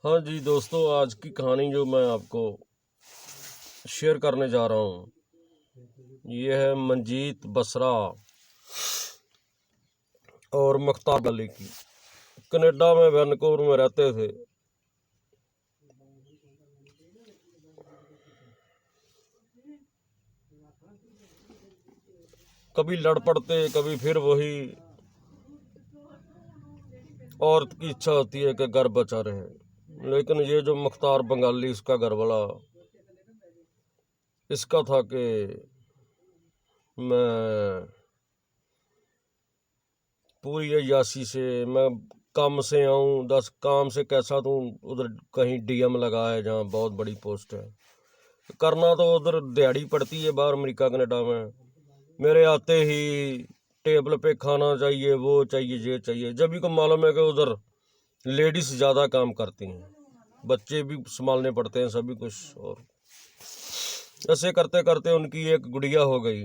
हाँ जी दोस्तों, आज की कहानी जो मैं आपको शेयर करने जा रहा हूँ ये है मंजीत बसरा और मुख्तार अली की। कनाडा में वैनकूवर में रहते थे। कभी लड़ पड़ते, कभी फिर वही औरत की इच्छा होती है कि घर बचा रहे। लेकिन ये जो मुख्तार बंगाली इसका घर वाला इसका था कि मैं पूरी अय्याशी से मैं काम से आऊँ, 10 काम से कैसा तू उधर कहीं डीएम लगा है जहाँ बहुत बड़ी पोस्ट है, करना तो उधर दिहाड़ी पड़ती है बाहर अमेरिका कनाडा में। मेरे आते ही टेबल पे खाना चाहिए, वो चाहिए, ये चाहिए। जब भी को मालूम है कि उधर लेडीज ज़्यादा काम करती हैं, बच्चे भी संभालने पड़ते हैं सभी कुछ। और ऐसे करते करते उनकी एक गुड़िया हो गई।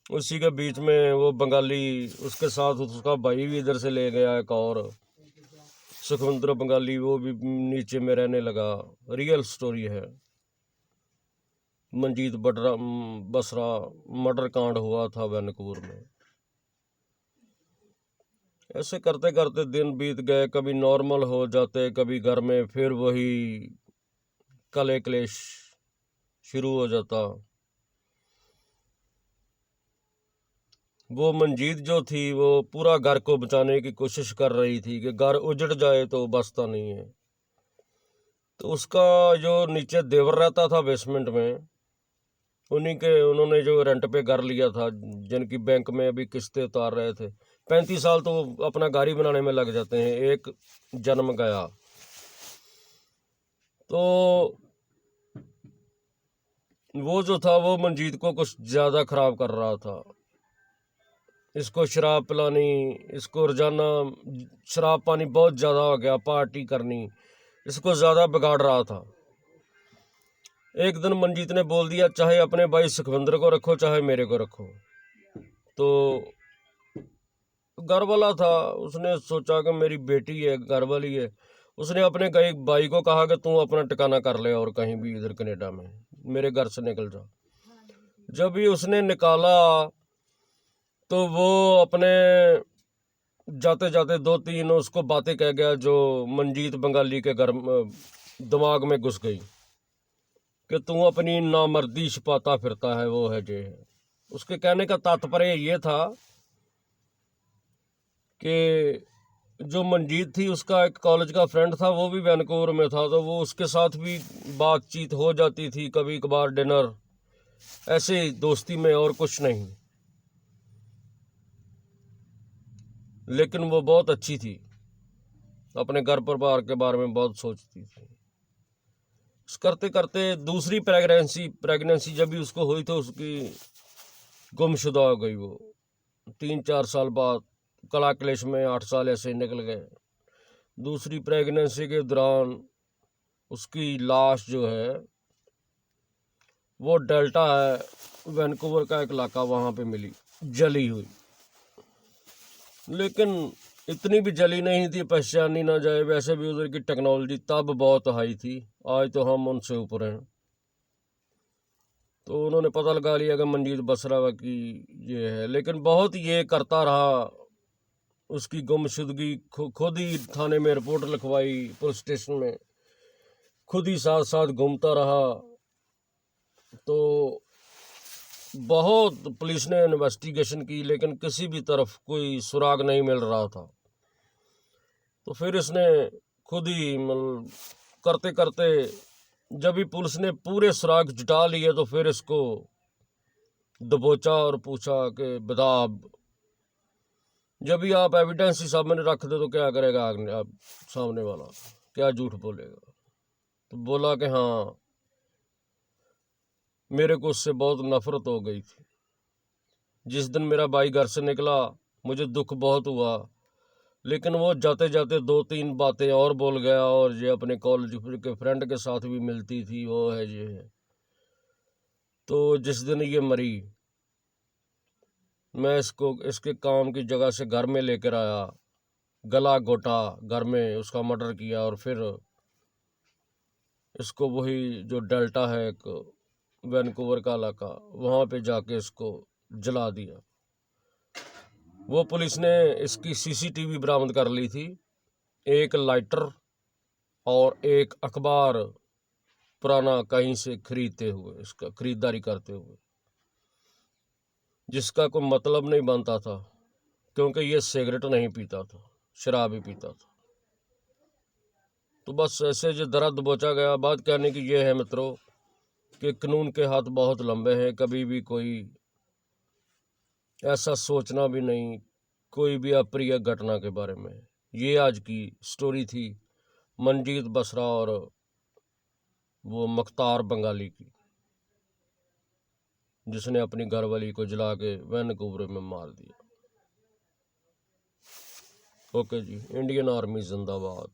उसी के बीच में वो बंगाली उसके साथ उसका भाई भी इधर से ले गया एक और सुखविंद्र बंगाली, वो भी नीचे में रहने लगा। रियल स्टोरी है। मंजीत बसरा मर्डर कांड हुआ था वैनकूवर में। ऐसे करते करते दिन बीत गए, कभी नॉर्मल हो जाते, कभी घर में फिर वही कले क्लेश शुरू हो जाता। वो मंजीत जो थी वो पूरा घर को बचाने की कोशिश कर रही थी कि घर उजड़ जाए तो बचता नहीं है। तो उसका जो नीचे देवर रहता था बेसमेंट में, उन्होंने जो रेंट पे घर लिया था, जिनकी बैंक में अभी किस्तें उतार रहे थे। 35 साल तो वो अपना गाड़ी बनाने में लग जाते हैं, एक जन्म गया। तो वो जो था वो मंजीत को कुछ ज़्यादा ख़राब कर रहा था। इसको शराब पिलानी, इसको रोजाना शराब पानी बहुत ज़्यादा हो गया, पार्टी करनी, इसको ज़्यादा बिगाड़ रहा था। एक दिन मंजीत ने बोल दिया, चाहे अपने भाई सुखविंद्र को रखो चाहे मेरे को रखो। तो घर वाला था, उसने सोचा कि मेरी बेटी है, घर वाली है। उसने अपने भाई को कहा कि तू अपना ठिकाना कर ले और कहीं भी इधर कनाडा में मेरे घर से निकल जा। जब भी उसने निकाला तो वो अपने जाते जाते 2-3 उसको बातें कह गया जो मंजीत बंगाली के घर दिमाग में घुस गई कि तू अपनी नामर्दी छिपाता फिरता है, वो है जे है। उसके कहने का तात्पर्य ये था कि जो मंजीत थी उसका एक कॉलेज का फ्रेंड था, वो भी वैनकूवर में था, तो वो उसके साथ भी बातचीत हो जाती थी, कभी कभार डिनर, ऐसे ही दोस्ती में, और कुछ नहीं। लेकिन वो बहुत अच्छी थी, अपने घर परिवार के बारे में बहुत सोचती थी। करते करते दूसरी प्रेगनेंसी जब भी उसको हुई तो उसकी गुमशुदा हो गई। वो 3-4 साल बाद कला क्लेश में 8 साल ऐसे निकल गए। दूसरी प्रेगनेंसी के दौरान उसकी लाश जो है वो डेल्टा है वैनकूवर का एक इलाका, वहाँ पे मिली जली हुई। लेकिन इतनी भी जली नहीं थी पहचानी ना जाए। वैसे भी उधर की टेक्नोलॉजी तब बहुत हाई थी, आज तो हम उनसे ऊपर हैं। तो उन्होंने पता लगा लिया कि मंजीत बसरा की ये है। लेकिन बहुत ये करता रहा, उसकी गुमशुदगी खुद ही थाने में रिपोर्ट लिखवाई, पुलिस स्टेशन में खुद ही साथ साथ घूमता रहा। तो बहुत पुलिस ने इन्वेस्टिगेशन की, लेकिन किसी भी तरफ कोई सुराग नहीं मिल रहा था। तो फिर इसने खुद ही मतलब करते करते जब भी पुलिस ने पूरे सुराग जुटा लिए तो फिर इसको दबोचा और पूछा कि बता, जब भी आप एविडेंस ही सामने रख दे तो क्या करेगा आप सामने वाला, क्या झूठ बोलेगा। तो बोला कि हाँ, मेरे को उससे बहुत नफरत हो गई थी। जिस दिन मेरा भाई घर से निकला मुझे दुख बहुत हुआ, लेकिन वो जाते जाते 2-3 बातें और बोल गया, और ये अपने कॉलेज के फ्रेंड के साथ भी मिलती थी, वो है ये है। तो जिस दिन ये मरी, मैं इसको इसके काम की जगह से घर में लेकर आया, गला घोटा, घर में उसका मर्डर किया और फिर इसको वही जो डेल्टा है एक वैनकूवर का इलाका, वहाँ पे जाके इसको जला दिया। वो पुलिस ने इसकी सीसीटीवी बरामद कर ली थी, एक लाइटर और एक अखबार पुराना कहीं से खरीदते हुए, इसका खरीदारी करते हुए, जिसका कोई मतलब नहीं बनता था क्योंकि ये सिगरेट नहीं पीता था, शराब ही पीता था। तो बस ऐसे जो दर्द दबोचा गया। बात कहने की ये है मित्रों कि कानून के हाथ बहुत लंबे हैं, कभी भी कोई ऐसा सोचना भी नहीं कोई भी अप्रिय घटना के बारे में। ये आज की स्टोरी थी मंजीत बसरा और वो मुख्तार बंगाली की, जिसने अपनी घरवाली को जला के वैनकूवर में मार दिया। ओके जी, इंडियन आर्मी जिंदाबाद।